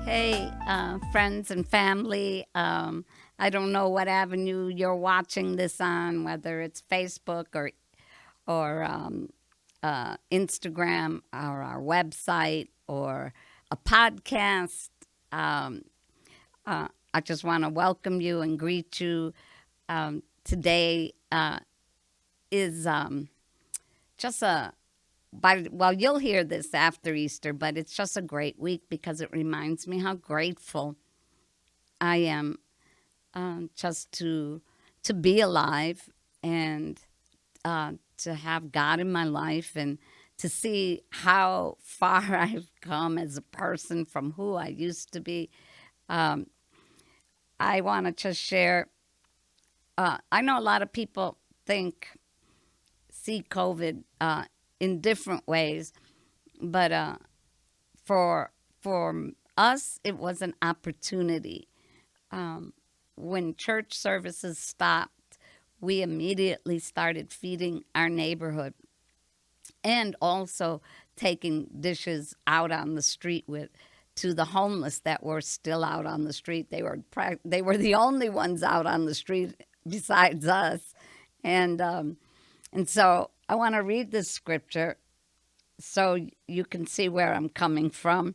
Hey, friends and family. I don't know what avenue you're watching this on, whether it's Facebook or Instagram or our website or a podcast. Um, I just want to welcome you and greet you. Today is just a well, you'll hear this after Easter, but it's just a great week because it reminds me how grateful I am just to be alive and to have God in my life and to see how far I've come as a person from who I used to be. Um, I want to just share. I know a lot of people see COVID in different ways, but for for us, it was an opportunity. Um, when church services stopped, we immediately started feeding our neighborhood and also taking dishes out on the street with to the homeless that were still out on the street. They were the only ones out on the street besides us, and so I want to read this scripture so you can see where I'm coming from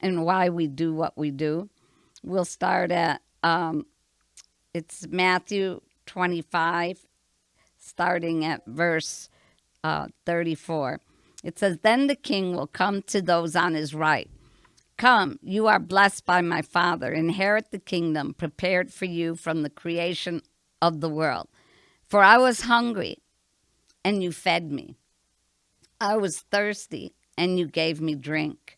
and why we do what we do. We'll start at it's Matthew 25, starting at verse 34. It says, "Then the king will come to those on his right. Come, you are blessed by my Father. Inherit the kingdom prepared for you from the creation of the world. For I was hungry, and you fed me. I was thirsty, and you gave me drink.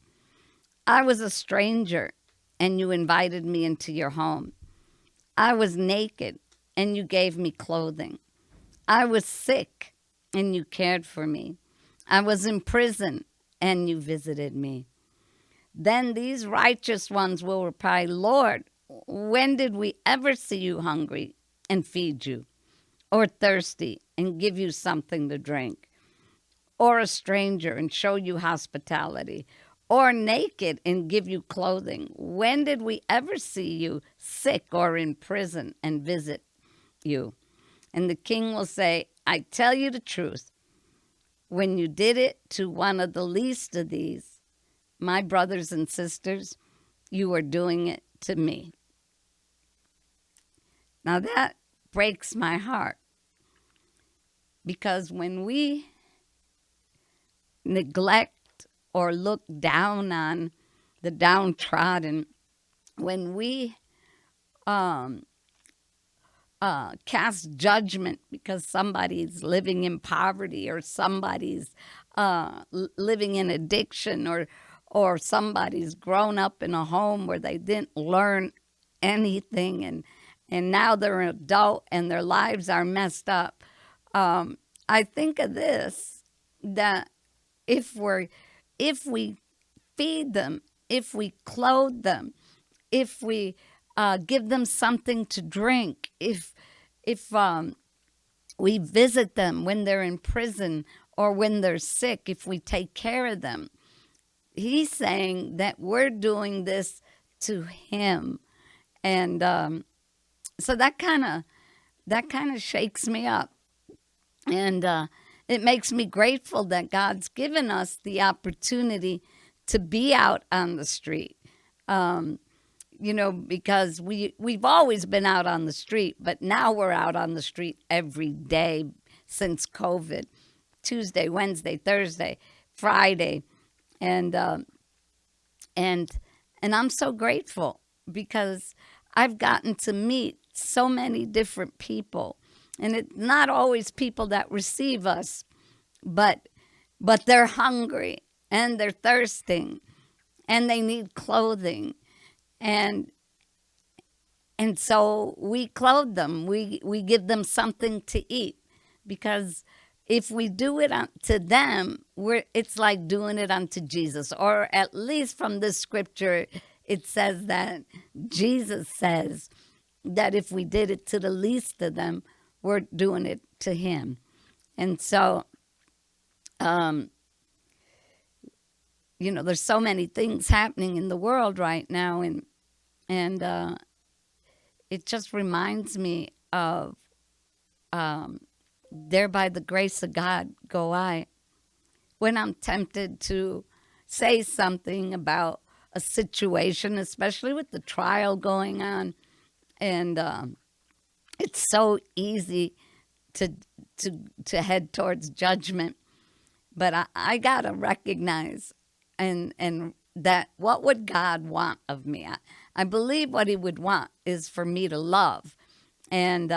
I was a stranger, and you invited me into your home. I was naked, and you gave me clothing. I was sick, and you cared for me. I was in prison, and you visited me." Then these righteous ones will reply, "Lord, when did we ever see you hungry and feed you, or thirsty and give you something to drink, or a stranger and show you hospitality, or naked and give you clothing? When did we ever see you sick or in prison and visit you?" And the king will say, "I tell you the truth. When you did it to one of the least of these, my brothers and sisters, you are doing it to me." Now that breaks my heart because when we neglect or look down on the downtrodden, when we um, cast judgment because somebody's living in poverty or somebody's living in addiction or somebody's grown up in a home where they didn't learn anything and now they're an adult and their lives are messed up. I think of this that if we feed them, if we clothe them, if we give them something to drink, if we visit them when they're in prison or when they're sick, if we take care of them, he's saying that we're doing this to him, and so that kind of shakes me up, and it makes me grateful that God's given us the opportunity to be out on the street. Um, because we've always been out on the street, but now we're out on the street every day since COVID. Tuesday, Wednesday, Thursday, Friday, and and and I'm so grateful because I've gotten to meet so many different people, and it's not always people that receive us, but they're hungry and they're thirsting and they need clothing, and so we clothe them. We give them something to eat because if we do it to them, it's like doing it unto Jesus. Or at least from this scripture, it says that Jesus says that if we did it to the least of them, we're doing it to him. And so there's so many things happening in the world right now, and it just reminds me of there by the grace of God go I. When I'm tempted to say something about a situation, especially with the trial going on, and it's so easy to head towards judgment. But I gotta recognize and that what would God want of me? I believe what He would want is for me to love, and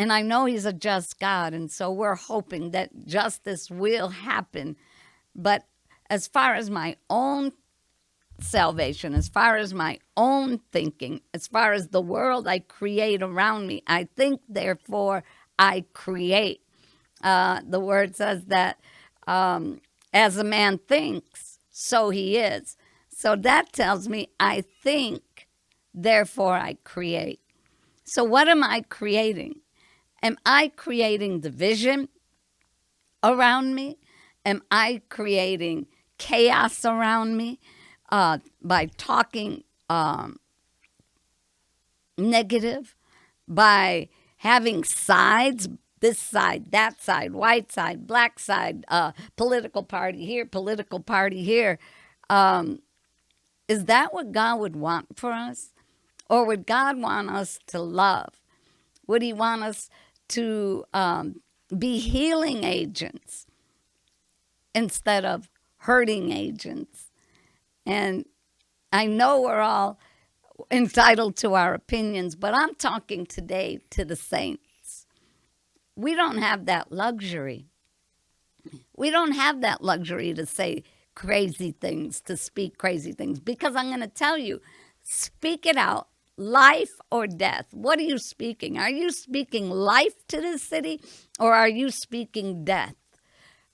and I know He's a just God, and so we're hoping that justice will happen. But as far as my own salvation, as far as my own thinking, as far as the world I create around me, I think, therefore I create. The word says that as a man thinks, so he is. So that tells me I think, therefore I create. So what am I creating? Am I creating division around me? Am I creating chaos around me by talking negative, by having sides, this side, that side, white side, black side, political party here, political party here? Is that what God would want for us? Or would God want us to love? Would He want us to be healing agents instead of hurting agents? And I know we're all entitled to our opinions, but I'm talking today to the saints. We don't have that luxury. We don't have that luxury to say crazy things, to speak crazy things, because I'm going to tell you, speak it out. Life or death? What are you speaking? Are you speaking life to this city, or are you speaking death?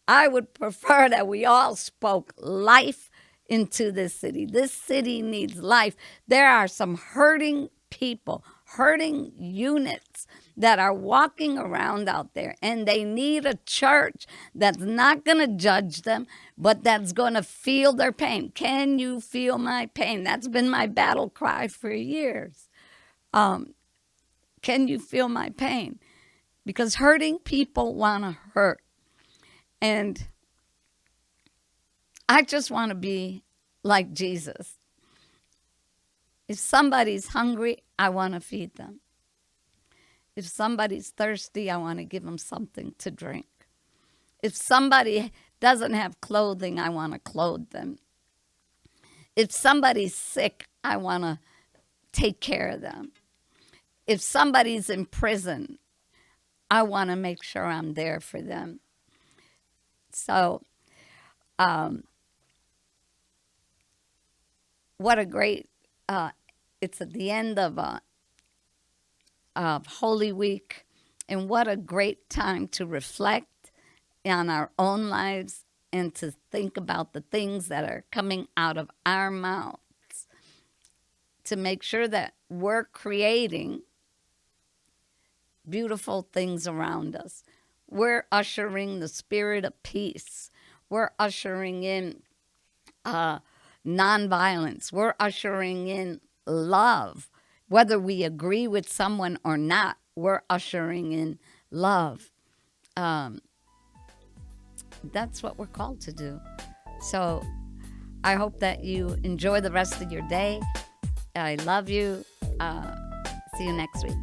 I would prefer that we all spoke life into this city. This city needs life. There are some hurting people, hurting units that are walking around out there, and they need a church that's not going to judge them, but that's going to feel their pain. Can you feel my pain? That's been my battle cry for years. Can you feel my pain? Because hurting people want to hurt. And I just want to be like Jesus. If somebody's hungry, I want to feed them. If somebody's thirsty, I want to give them something to drink. If somebody doesn't have clothing, I want to clothe them. If somebody's sick, I want to take care of them. If somebody's in prison, I want to make sure I'm there for them. So, what a great, it's at the end of Holy Week, and what a great time to reflect on our own lives and to think about the things that are coming out of our mouths, to make sure that we're creating beautiful things around us. We're ushering the spirit of peace. We're ushering in nonviolence. We're ushering in love. Whether we agree with someone or not, we're ushering in love. That's what we're called to do. So I hope that you enjoy the rest of your day. I love you. See you next week.